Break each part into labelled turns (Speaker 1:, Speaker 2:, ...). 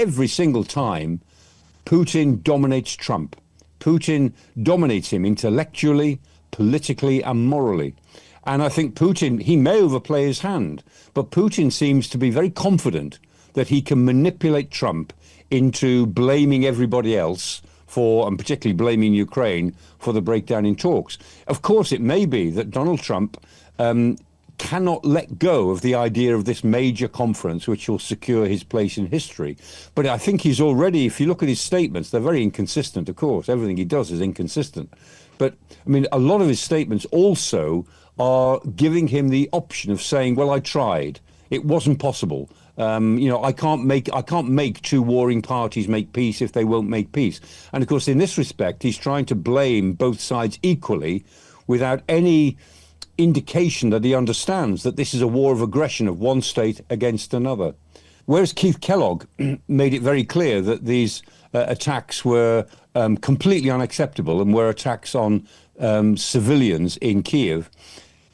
Speaker 1: every single time, Putin dominates Trump. Putin dominates him intellectually, politically, and morally. And I think Putin, he may overplay his hand, but Putin seems to be very confident that he can manipulate Trump into blaming everybody else for, and particularly blaming Ukraine for the breakdown in talks. Of course, it may be that Donald Trump cannot let go of the idea of this major conference, which will secure his place in history. But I think he's already, if you look at his statements, they're very inconsistent, of course. Everything he does is inconsistent. But, I mean, a lot of his statements also are giving him the option of saying, well, I tried. It wasn't possible. I can't make two warring parties make peace if they won't make peace. And of course, in this respect, he's trying to blame both sides equally without any indication that he understands that this is a war of aggression of one state against another. Whereas Keith Kellogg made it very clear that these attacks were completely unacceptable and were attacks on civilians in Kiev,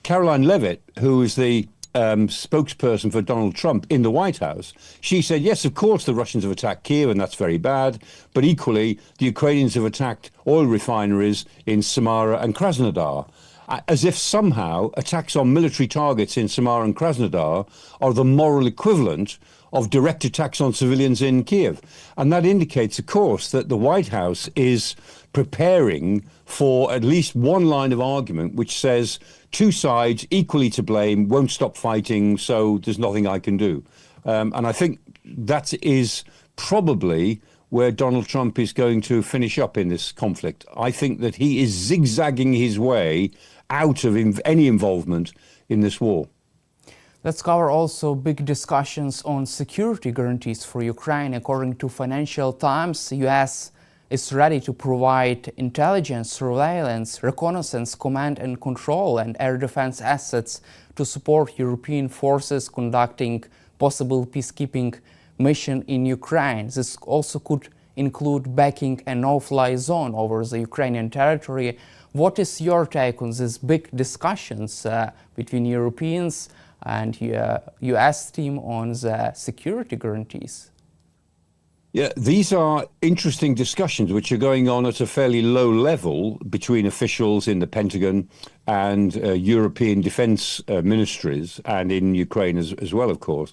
Speaker 1: Caroline Leavitt, who is the spokesperson for Donald Trump in the White House, she said, yes, of course, the Russians have attacked Kiev, and that's very bad. But equally, the Ukrainians have attacked oil refineries in Samara and Krasnodar, as if somehow attacks on military targets in Samara and Krasnodar are the moral equivalent of direct attacks on civilians in Kiev. And that indicates, of course, that the White House is preparing for at least one line of argument which says two sides equally to blame, won't stop fighting, so there's nothing I can do. And I think that is probably where Donald Trump is going to finish up in this conflict. I think that he is zigzagging his way out of any involvement in this war.
Speaker 2: Let's cover also big discussions on security guarantees for Ukraine. According to Financial Times, the US is ready to provide intelligence, surveillance, reconnaissance, command and control, and air defense assets to support European forces conducting possible peacekeeping mission in Ukraine. This also could include backing a no-fly zone over the Ukrainian territory. What is your take on these big discussions between Europeans and US team on the security guarantees?
Speaker 1: Yeah, these are interesting discussions which are going on at a fairly low level between officials in the Pentagon and European defense ministries, and in Ukraine as well, of course.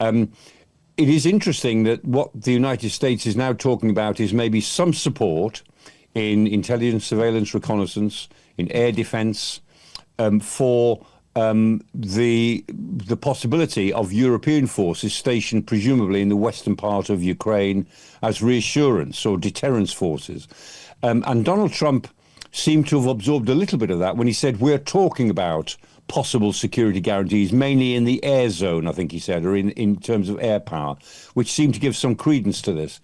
Speaker 1: It is interesting that what the United States is now talking about is maybe some support in intelligence, surveillance, reconnaissance, in air defense, for the possibility of European forces stationed presumably in the western part of Ukraine as reassurance or deterrence forces. And Donald Trump seemed to have absorbed a little bit of that when he said, we're talking about possible security guarantees, mainly in the air zone, I think he said, or in terms of air power, which seemed to give some credence to this.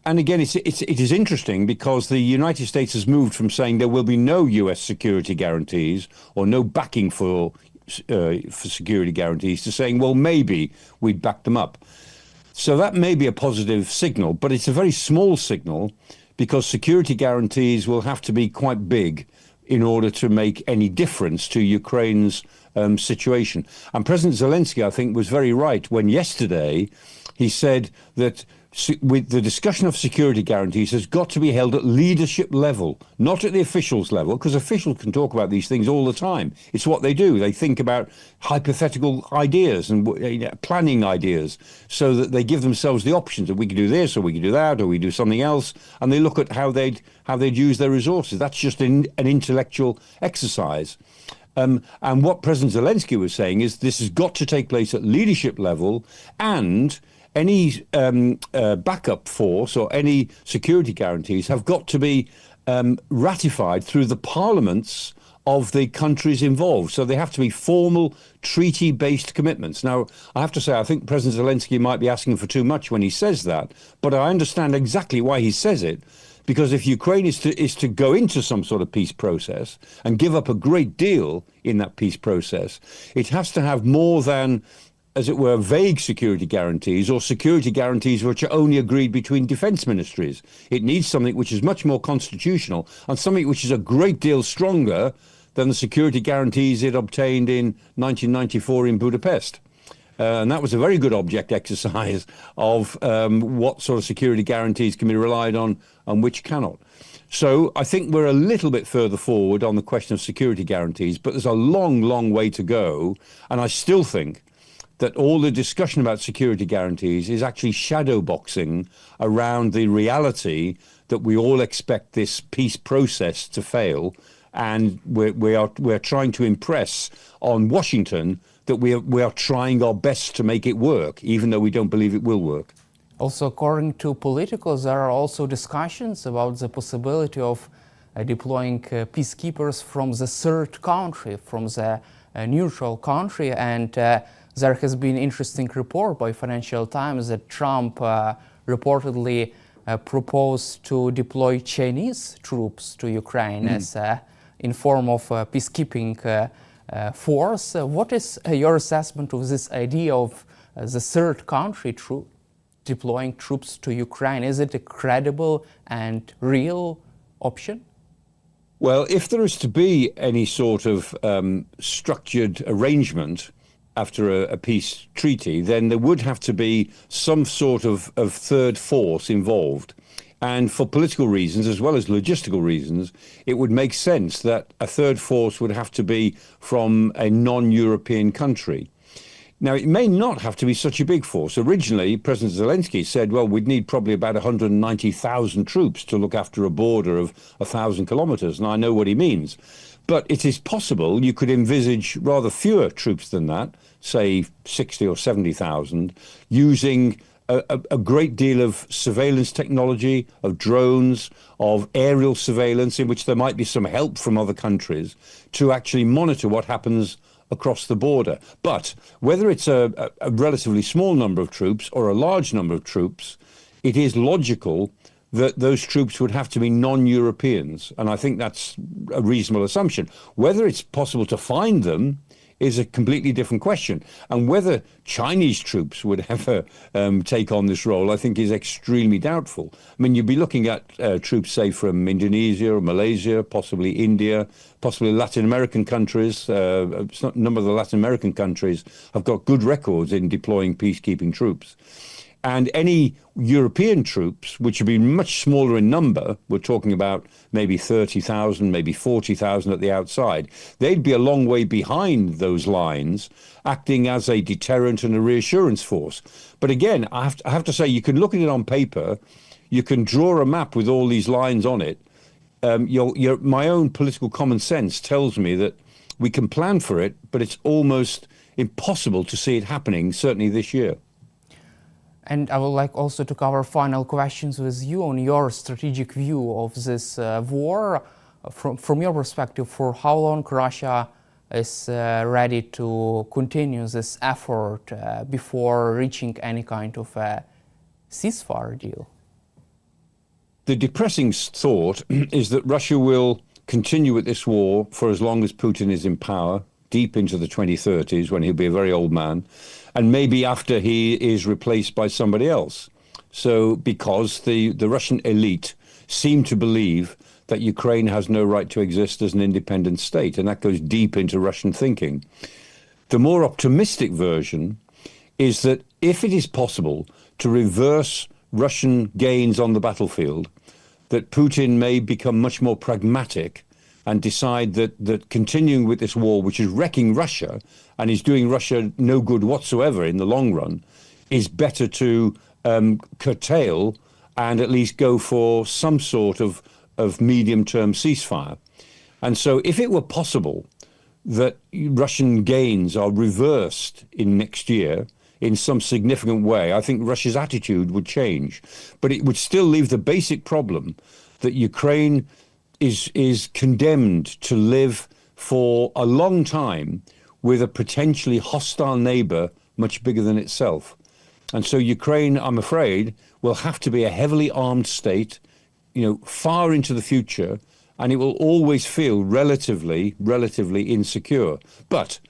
Speaker 1: And again, it is interesting because the United States has moved from saying there will be no US security guarantees or no backing for security guarantees to saying, well, maybe we'd back them up. So that may be a positive signal, but it's a very small signal because security guarantees will have to be quite big in order to make any difference to Ukraine's situation. And President Zelensky, I think, was very right when yesterday he said that with the discussion of security guarantees has got to be held at leadership level, not at the officials level, because officials can talk about these things all the time. It's what they do. They think about hypothetical ideas and planning ideas so that they give themselves the options that we can do this or we can do that or we do something else, and they look at how they'd use their resources. That's just an intellectual exercise. And what President Zelensky was saying is this has got to take place at leadership level, and any backup force or any security guarantees have got to be ratified through the parliaments of the countries involved. So they have to be formal treaty-based commitments. Now, I have to say, I think President Zelensky might be asking for too much when he says that, but I understand exactly why he says it, because if Ukraine is to go into some sort of peace process and give up a great deal in that peace process, it has to have more than, as it were, vague security guarantees or security guarantees which are only agreed between defense ministries. It needs something which is much more constitutional and something which is a great deal stronger than the security guarantees it obtained in 1994 in Budapest. And that was a very good object exercise of what sort of security guarantees can be relied on and which cannot. So I think we're a little bit further forward on the question of security guarantees, but there's a long, long way to go. And I still think that all the discussion about security guarantees is actually shadow boxing around the reality that we all expect this peace process to fail. And we're trying to impress on Washington that we are trying our best to make it work, even though we don't believe it will work.
Speaker 2: Also, according to politicals, there are also discussions about the possibility of deploying peacekeepers from the third country, from the neutral country. And there has been an interesting report by Financial Times that Trump reportedly proposed to deploy Chinese troops to Ukraine as in form of peacekeeping force. What is your assessment of this idea of the third country deploying troops to Ukraine? Is it a credible and real option?
Speaker 1: Well, if there is to be any sort of structured arrangement after a peace treaty, then there would have to be some sort of third force involved. And for political reasons, as well as logistical reasons, it would make sense that a third force would have to be from a non-European country. Now, it may not have to be such a big force. Originally, President Zelensky said, well, we'd need probably about 190,000 troops to look after a border of 1,000 kilometers. And I know what he means. But it is possible you could envisage rather fewer troops than that, say 60 or 70,000, using a great deal of surveillance technology, of drones, of aerial surveillance, in which there might be some help from other countries to actually monitor what happens across the border. But whether it's a relatively small number of troops or a large number of troops, it is logical that those troops would have to be non-Europeans. And I think that's a reasonable assumption. Whether it's possible to find them is a completely different question. And whether Chinese troops would ever take on this role, I think, is extremely doubtful. I mean, you'd be looking at troops, say, from Indonesia or Malaysia, possibly India, possibly Latin American countries. A number of the Latin American countries have got good records in deploying peacekeeping troops. And any European troops, which would be much smaller in number, we're talking about maybe 30,000, maybe 40,000 at the outside, they'd be a long way behind those lines, acting as a deterrent and a reassurance force. But again, I have to say, you can look at it on paper, you can draw a map with all these lines on it. My own political common sense tells me that we can plan for it, but it's almost impossible to see it happening, certainly this year.
Speaker 2: And I would like also to cover final questions with you on your strategic view of this war. From your perspective, for how long Russia is ready to continue this effort before reaching any kind of a ceasefire deal?
Speaker 1: The depressing thought is that Russia will continue with this war for as long as Putin is in power, deep into the 2030s, when he'll be a very old man, and maybe after he is replaced by somebody else. So because the Russian elite seem to believe that Ukraine has no right to exist as an independent state, and that goes deep into Russian thinking. The more optimistic version is that if it is possible to reverse Russian gains on the battlefield, that Putin may become much more pragmatic and decide that continuing with this war, which is wrecking Russia and is doing Russia no good whatsoever in the long run, is better to curtail and at least go for some sort of medium-term ceasefire. And so if it were possible that Russian gains are reversed in next year in some significant way, I think Russia's attitude would change. But it would still leave the basic problem that Ukraine is condemned to live for a long time with a potentially hostile neighbor much bigger than itself. And so Ukraine, I'm afraid, will have to be a heavily armed state, far into the future, and it will always feel relatively insecure. But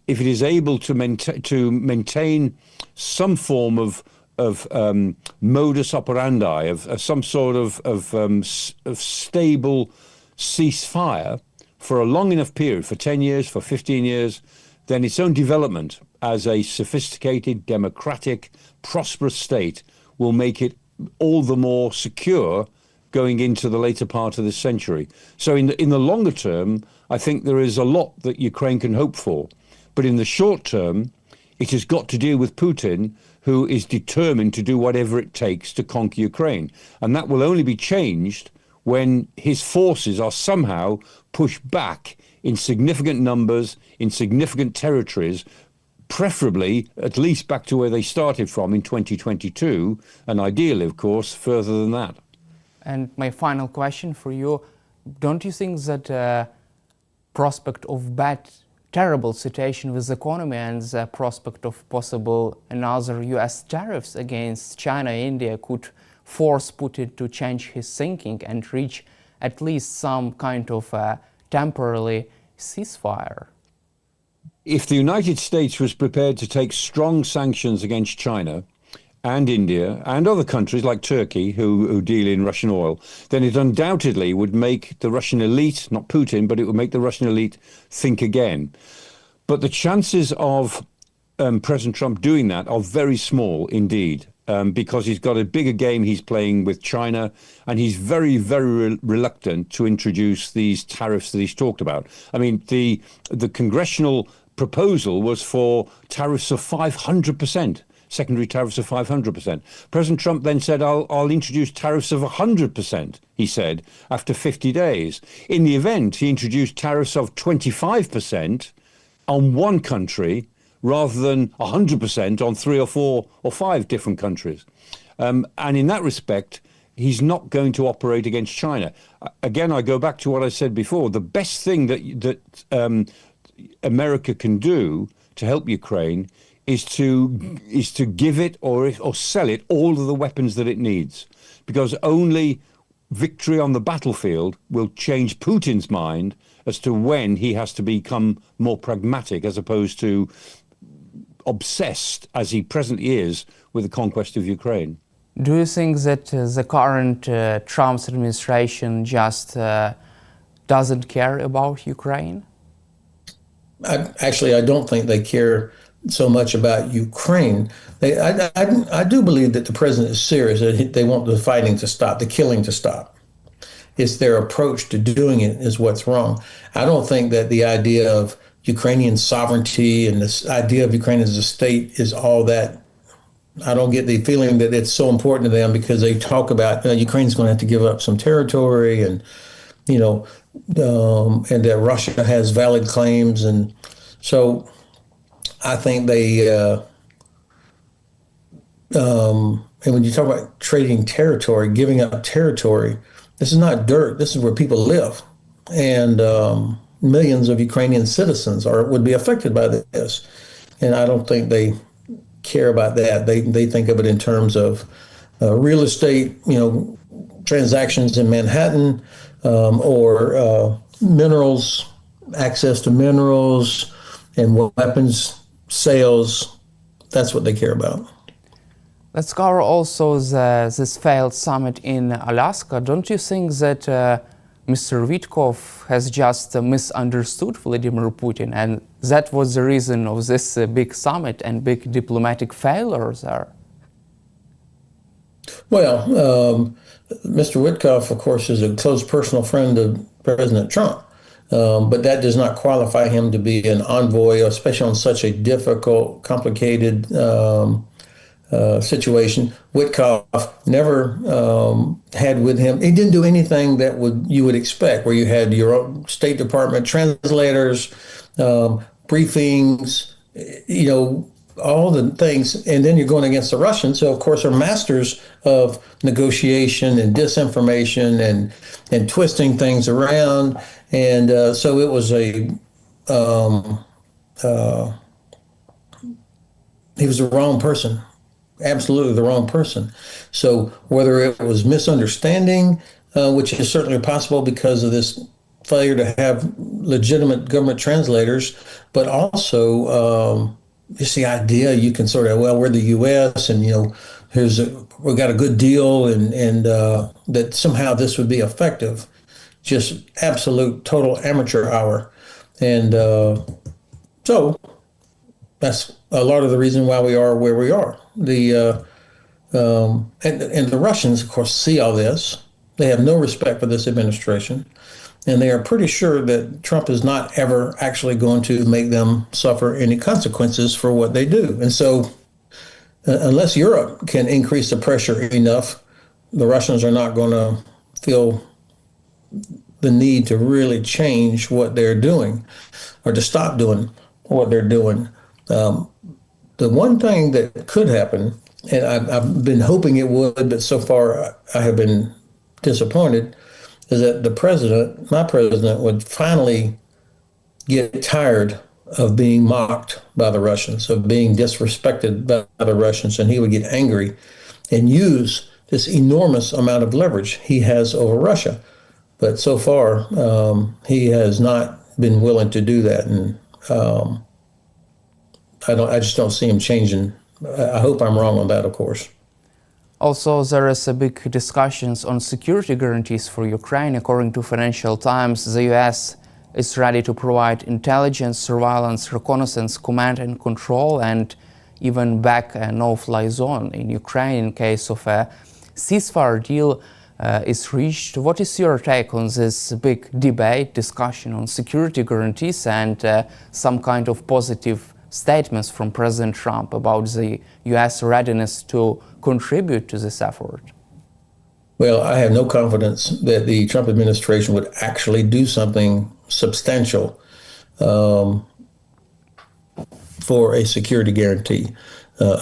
Speaker 1: if it is able to maintain some form of modus operandi, of some sort of stable ceasefire for a long enough period, for 10 years, for 15 years, then its own development as a sophisticated, democratic, prosperous state will make it all the more secure going into the later part of this century. So in the longer term, I think there is a lot that Ukraine can hope for. But in the short term, it has got to deal with Putin, who is determined to do whatever it takes to conquer Ukraine. And that will only be changed when his forces are somehow pushed back in significant numbers, in significant territories, preferably at least back to where they started from in 2022, and ideally, of course, further than that.
Speaker 2: And my final question for you, don't you think that prospect of terrible situation with the economy and the prospect of possible another US tariffs against China, India could force Putin to change his thinking and reach at least some kind of temporary ceasefire?
Speaker 1: If the United States was prepared to take strong sanctions against China and India and other countries like Turkey who deal in Russian oil, then it undoubtedly would make the Russian elite, not Putin, but it would make the Russian elite think again. But the chances of President Trump doing that are very small indeed, because he's got a bigger game he's playing with China, and he's very, very reluctant to introduce these tariffs that he's talked about. I mean, the congressional proposal was for tariffs of 500%. Secondary tariffs of 500%. President Trump then said, I'll introduce tariffs of 100%, he said, after 50 days. In the event, he introduced tariffs of 25% on one country rather than 100% on 3 or 4 or 5 different countries. And in that respect, he's not going to operate against China. Again, I go back to what I said before. The best thing that America can do to help Ukraine is to give it or sell it all of the weapons that it needs, because only victory on the battlefield will change Putin's mind as to when he has to become more pragmatic as opposed to obsessed as he presently is with the conquest of Ukraine.
Speaker 2: Do you think that the current Trump's administration just doesn't care about Ukraine?
Speaker 3: I don't think they care so much about Ukraine. I do believe that the president is serious, that they want the fighting to stop, the killing to stop. It's their approach to doing it is what's wrong. I don't think that the idea of Ukrainian sovereignty and this idea of Ukraine as a state is all that. I don't get the feeling that it's so important to them, because they talk about Ukraine's going to have to give up some territory, and and that Russia has valid claims, and so I think they. And when you talk about trading territory, giving up territory, this is not dirt. This is where people live, and millions of Ukrainian citizens would be affected by this. And I don't think they care about that. They think of it in terms of real estate, transactions in Manhattan, or minerals, access to minerals, and weapons sales. That's what they care about.
Speaker 2: Let's cover also this failed summit in Alaska. Don't you think that Mr. Witkoff has just misunderstood Vladimir Putin, and that was the reason of this big summit and big diplomatic failures there?
Speaker 3: Well, Mr. Witkoff, of course, is a close personal friend of President Trump, but that does not qualify him to be an envoy, especially on such a difficult, complicated situation. Witkoff never had with him. He didn't do anything that you would expect, where you had your own State Department translators, briefings, all the things, and then you're going against the Russians, who of course are masters of negotiation and disinformation and twisting things around, and so it was he was the wrong person. Absolutely the wrong person. So whether it was misunderstanding, which is certainly possible because of this failure to have legitimate government translators, but also just the idea you can sort of, we're the U.S. and we got a good deal, and that somehow this would be effective. Just absolute total amateur hour, and so That's a lot of the reason why we are where we are. And the Russians, of course, see all this. They have no respect for this administration, and they are pretty sure that Trump is not ever actually going to make them suffer any consequences for what they do. And so, unless Europe can increase the pressure enough, the Russians are not going to feel the need to really change what they're doing or to stop doing what they're doing. The one thing that could happen, and I've been hoping it would, but so far I have been disappointed, is that my president, would finally get tired of being mocked by the Russians, of being disrespected by the Russians, and he would get angry and use this enormous amount of leverage he has over Russia. But so far, he has not been willing to do that, and I just don't see him changing. I hope I'm wrong on that, of course.
Speaker 2: Also, there is a big discussions on security guarantees for Ukraine. According to Financial Times, the US is ready to provide intelligence, surveillance, reconnaissance, command and control, and even back a no-fly zone in Ukraine in case of a ceasefire deal is reached. What is your take on this big debate, discussion on security guarantees and some kind of positive statements from President Trump about the US readiness to contribute to this effort?
Speaker 3: Well, I have no confidence that the Trump administration would actually do something substantial for a security guarantee.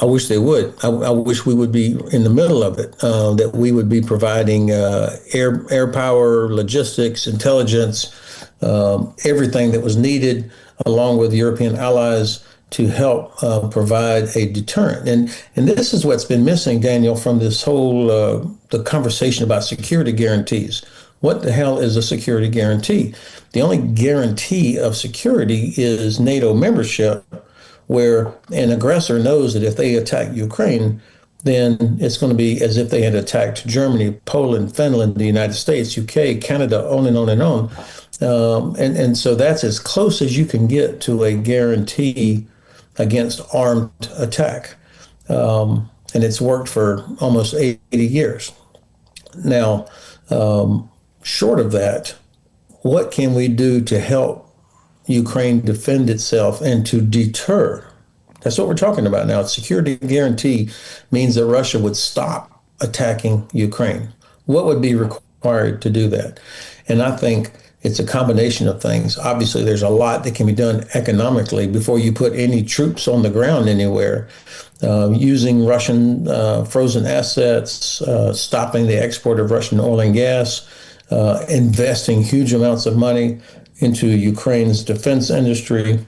Speaker 3: I wish they would. I wish we would be in the middle of it, that we would be providing air power, logistics, intelligence, everything that was needed, along with European allies, to help provide a deterrent. And this is what's been missing, Daniel, from this whole the conversation about security guarantees. What the hell is a security guarantee? The only guarantee of security is NATO membership, where an aggressor knows that if they attack Ukraine, then it's going to be as if they had attacked Germany, Poland, Finland, the United States, UK, Canada, on and on and on. And so that's as close as you can get to a guarantee against armed attack. And it's worked for almost 80 years. Now, short of that, what can we do to help Ukraine defend itself and to deter? That's what we're talking about now. Security guarantee means that Russia would stop attacking Ukraine. What would be required to do that? And I think it's a combination of things. Obviously, there's a lot that can be done economically before you put any troops on the ground anywhere. Using Russian frozen assets, stopping the export of Russian oil and gas, investing huge amounts of money into Ukraine's defense industry,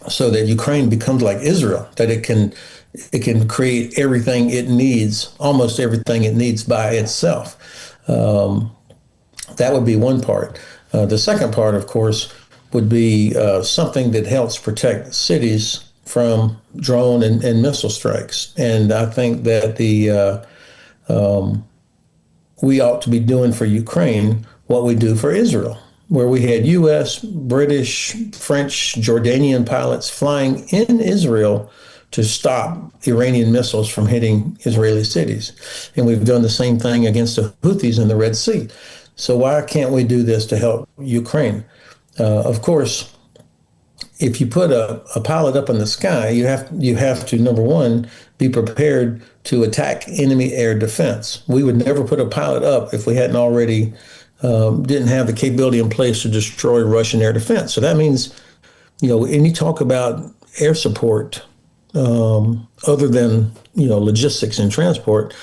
Speaker 3: so that Ukraine becomes like Israel, that it can create everything it needs, almost everything it needs by itself. That would be one part. The second part, of course, would be something that helps protect cities from drone and missile strikes. And I think that we ought to be doing for Ukraine what we do for Israel, where we had U.S., British, French, Jordanian pilots flying in Israel to stop Iranian missiles from hitting Israeli cities. And we've done the same thing against the Houthis in the Red Sea. So why can't we do this to help Ukraine? Of course, if you put a pilot up in the sky, you have to, number one, be prepared to attack enemy air defense. We would never put a pilot up if we hadn't already didn't have the capability in place to destroy Russian air defense. So that means, any talk about air support, other than, logistics and transport,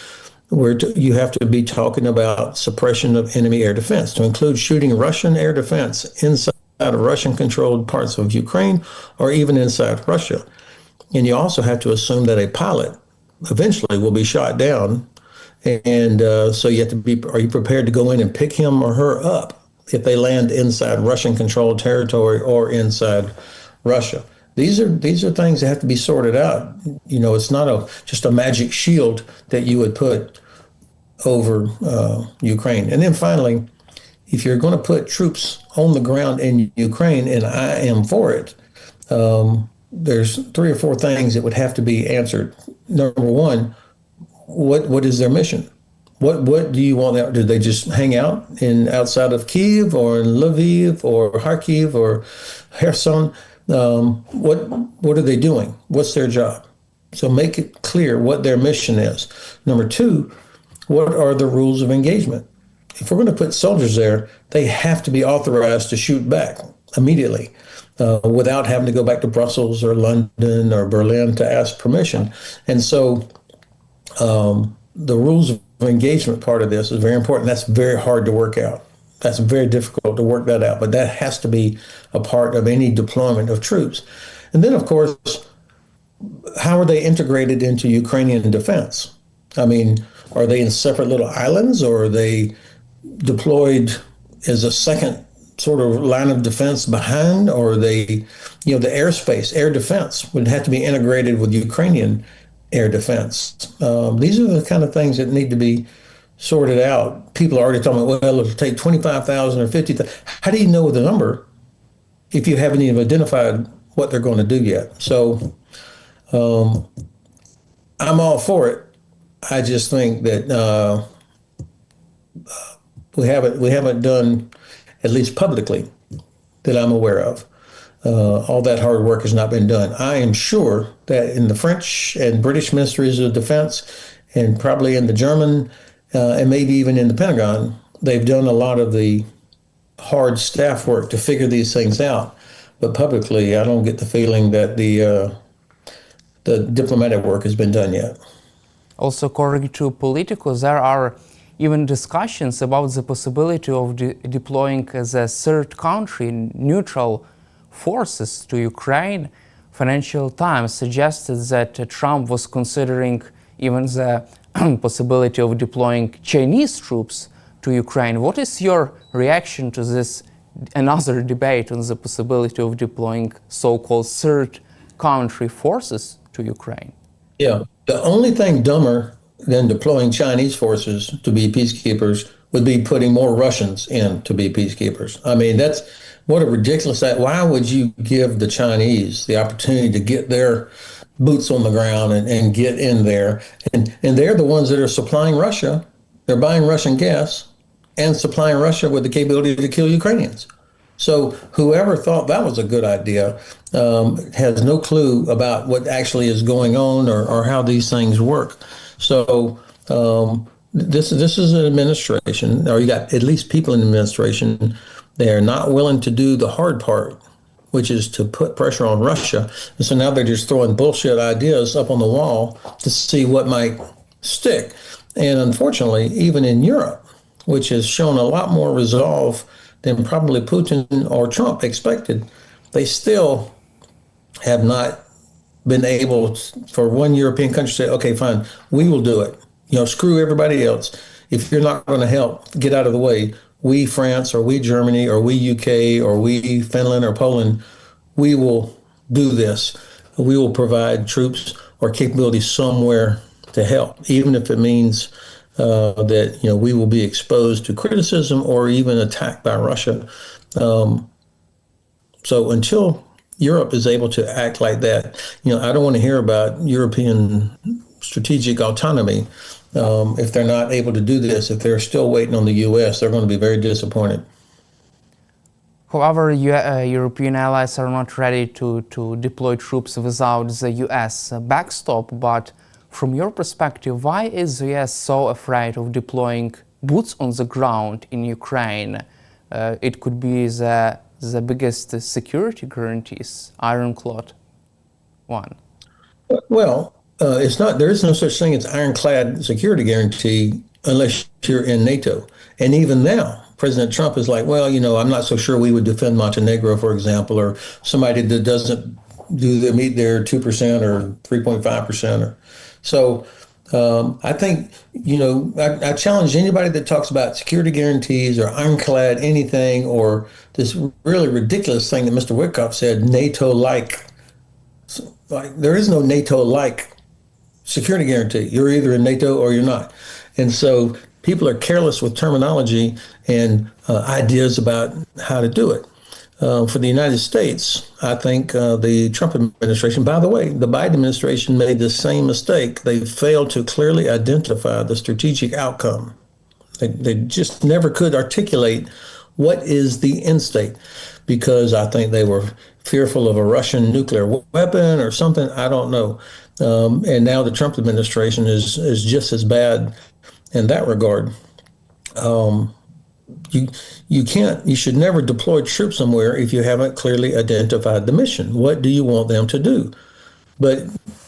Speaker 3: where you have to be talking about suppression of enemy air defense, to include shooting Russian air defense inside of Russian-controlled parts of Ukraine or even inside Russia. And you also have to assume that a pilot eventually will be shot down. And so you have to be, are you prepared to go in and pick him or her up if they land inside Russian-controlled territory or inside Russia? These are things that have to be sorted out. It's not just a magic shield that you would put over Ukraine. And then finally, if you're going to put troops on the ground in Ukraine, and I am for it, there's three or four things that would have to be answered. Number one, what is their mission? What do you want out? Do they just hang out in outside of Kiev or in Lviv or Kharkiv or Kherson? What are they doing? What's their job? So make it clear what their mission is. Number two, what are the rules of engagement? If we're going to put soldiers there, they have to be authorized to shoot back immediately without having to go back to Brussels or London or Berlin to ask permission. And so the rules of engagement part of this is very important. That's very hard to work out. That's very difficult to work that out, but that has to be a part of any deployment of troops. And then, of course, how are they integrated into Ukrainian defense? I mean, are they in separate little islands, or are they deployed as a second sort of line of defense behind, or are they, the airspace, air defense would have to be integrated with Ukrainian air defense. These are the kind of things that need to be sorted out. People are already talking about, well, it'll take 25,000 or 50,000. How do you know the number if you haven't even identified what they're going to do yet? So I'm all for it. I just think that we haven't done, at least publicly, that I'm aware of. All that hard work has not been done. I am sure that in the French and British ministries of defense, and probably in the German, and maybe even in the Pentagon, they've done a lot of the hard staff work to figure these things out. But publicly, I don't get the feeling that the diplomatic work has been done yet.
Speaker 2: Also, according to Politico, there are even discussions about the possibility of deploying as a third country neutral forces to Ukraine. Financial Times suggested that Trump was considering even the possibility of deploying Chinese troops to Ukraine. What is your reaction to this, another debate on the possibility of deploying so-called third country forces to Ukraine?
Speaker 3: Yeah, the only thing dumber than deploying Chinese forces to be peacekeepers would be putting more Russians in to be peacekeepers. I mean, that's what a ridiculous act. Why would you give the Chinese the opportunity to get their boots on the ground and get in there? And they're the ones that are supplying Russia. They're buying Russian gas and supplying Russia with the capability to kill Ukrainians. So whoever thought that was a good idea has no clue about what actually is going on or how these things work. So this is an administration, or you got at least people in the administration. They are not willing to do the hard part, which is to put pressure on Russia. And so now they're just throwing bullshit ideas up on the wall to see what might stick. And unfortunately, even in Europe, which has shown a lot more resolve than probably Putin or Trump expected, they still have not been able for one European country to say, okay, fine, we will do it. Screw everybody else. If you're not going to help, get out of the way. We France, or we Germany, or we UK, or we Finland or Poland, we will do this. We will provide troops or capability somewhere to help, even if it means that we will be exposed to criticism or even attacked by Russia. So until Europe is able to act like that, I don't want to hear about European strategic autonomy. If they're not able to do this, if they're still waiting on the U.S., they're going to be very disappointed.
Speaker 2: However, European allies are not ready to deploy troops without the U.S. backstop. But from your perspective, why is the U.S. so afraid of deploying boots on the ground in Ukraine? It could be the biggest security guarantees, ironclad one.
Speaker 3: Well, it's not. There is no such thing as ironclad security guarantee unless you're in NATO. And even now, President Trump is like, well, I'm not so sure we would defend Montenegro, for example, or somebody that doesn't meet their 2% or 3.5%. So I think, I challenge anybody that talks about security guarantees or ironclad anything, or this really ridiculous thing that Mr. Witkoff said, NATO-like. Like, there is no NATO-like security guarantee. You're either in NATO or you're not. And so people are careless with terminology and ideas about how to do it. For the United States, I think the Trump administration, by the way, the Biden administration made the same mistake. They failed to clearly identify the strategic outcome. They just never could articulate what is the end state because I think they were fearful of a Russian nuclear weapon or something. I don't know. And now the Trump administration is just as bad in that regard. You you should never deploy troops somewhere if you haven't clearly identified the mission. What do you want them to do? But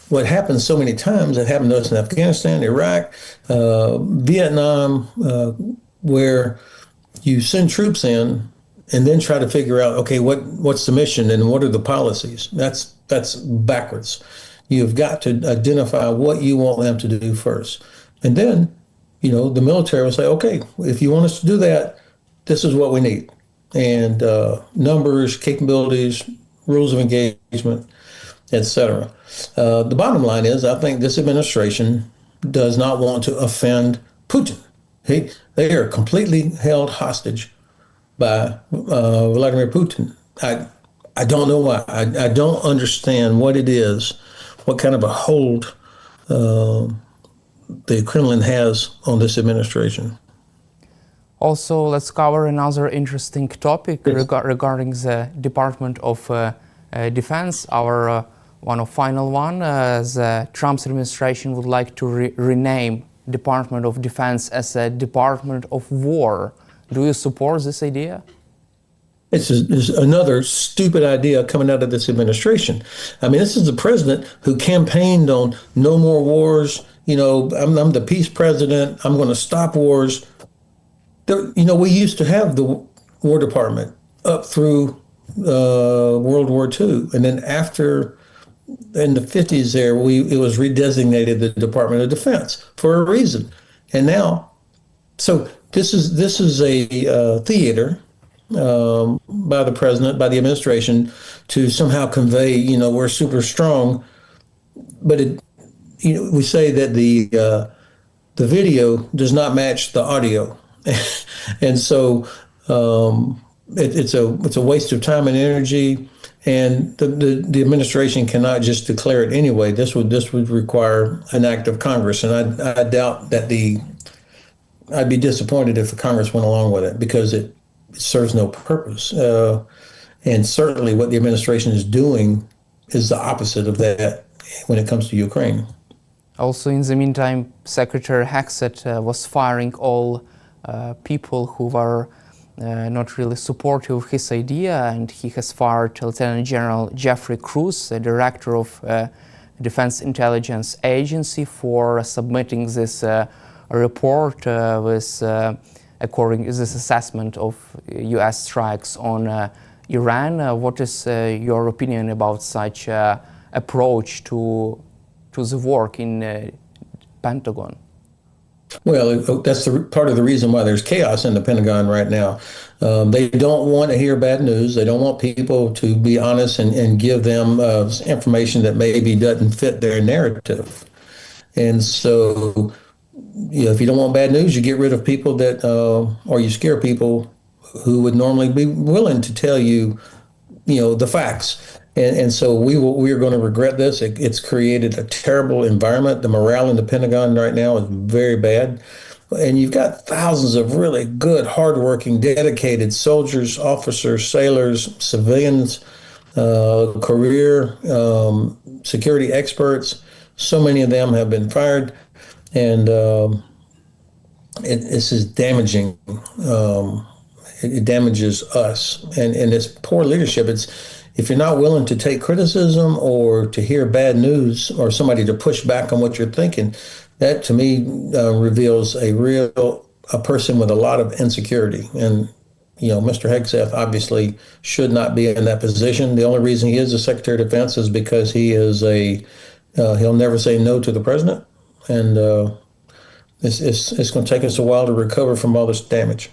Speaker 3: what happens so many times, it happened to us in Afghanistan, Iraq, Vietnam, where you send troops in and then try to figure out, okay, what's the mission and what are the policies? That's backwards. You've got to identify what you want them to do first. And then, the military will say, okay, if you want us to do that, this is what we need. And numbers, capabilities, rules of engagement, etc. The bottom line is, I think this administration does not want to offend Putin. They are completely held hostage by Vladimir Putin. I don't know why. I don't understand what it is, what kind of a hold the Kremlin has on this administration.
Speaker 2: Also, let's cover another interesting topic regarding the Department of Defense. Our one of final one, the Trump's administration would like to rename Department of Defense as a Department of War. Do you support this idea?
Speaker 3: It's another stupid idea coming out of this administration. I mean, this is the president who campaigned on no more wars. I'm the peace president. I'm going to stop wars. We used to have the War Department up through World War II. And then in the 50s it was redesignated the Department of Defense for a reason. And now, so this is a theater by the president, by the administration, to somehow convey, we're super strong. But we say that the video does not match the audio, and so it's a waste of time and energy. And the administration cannot just declare it anyway. This would require an act of Congress, and I doubt that I'd be disappointed if the Congress went along with it because it serves no purpose. And certainly what the administration is doing is the opposite of that when it comes to Ukraine.
Speaker 2: Also, in the meantime, Secretary Hexet was firing all people who were not really supportive of his idea, and he has fired Lieutenant General Jeffrey Cruz, the director of Defense Intelligence Agency, for submitting this report with according to this assessment of U.S. strikes on Iran. What is your opinion about such approach to the work in Pentagon?
Speaker 3: Well, that's part of the reason why there's chaos in the Pentagon right now. They don't want to hear bad news. They don't want people to be honest and give them information that maybe doesn't fit their narrative. And so, if you don't want bad news, you get rid of people that, or you scare people who would normally be willing to tell you, the facts. And so we are going to regret this. It's created a terrible environment. The morale in the Pentagon right now is very bad. And you've got thousands of really good, hardworking, dedicated soldiers, officers, sailors, civilians, career security experts. So many of them have been fired. And this is damaging. It damages us. And it's poor leadership. If you're not willing to take criticism or to hear bad news or somebody to push back on what you're thinking, that to me reveals a person with a lot of insecurity. And, Mr. Hegseth obviously should not be in that position. The only reason he is the Secretary of Defense is because he is he'll never say no to the president. And it's going to take us a while to recover from all this damage.